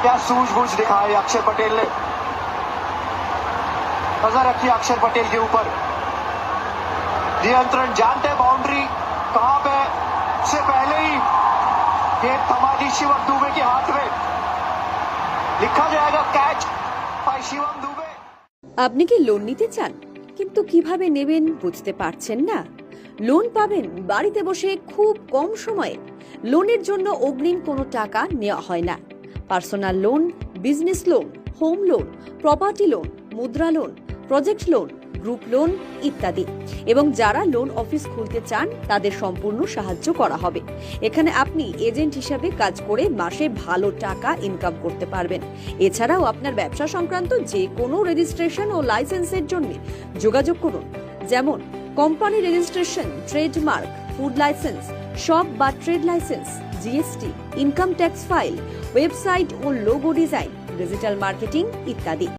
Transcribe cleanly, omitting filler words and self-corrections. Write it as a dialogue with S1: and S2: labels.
S1: क्या सूझबूझ दिखाई अक्षर पटेल ने। नजर रखी अक्षर पटेल के ऊपर, नियंत्रण जानते बाउंड्री कहां पे, से पहले ही गेंद थमा दी शिवम दुबे के हाथ में। लिखा जाएगा कैच बाय शिवम दुबे।
S2: আপনি কি লোন নিতে চান কিন্তু কিভাবে নেবেন বুঝতে পারছেন না? লোন পাবেন বাড়িতে বসে খুব কম সময়ে। লোনের জন্য অগ্রিম কোনো টাকা নেওয়া হয় না। Personal loan, business loan, home loan, property loan, Mudra loan, project loan, group loan ইত্যাদি। এবং যারা লোন অফিস খুলতে চান তাদের সম্পূর্ণ সাহায্য করা হবে। এখানে আপনি এজেন্ট হিসাবে কাজ করে মাসে ভালো টাকা ইনকাম করতে পারবেন। এছাড়াও আপনার ব্যবসা সংক্রান্ত যে কোনো রেজিস্ট্রেশন ও লাইসেন্সের জন্য যোগাযোগ করুন, যেমন company registration, trademark, food licence, shop বা trade licence, GST, income tax file, website ও লোগো ডিজাইন, ডিজিটাল মার্কেটিং ইত্যাদি।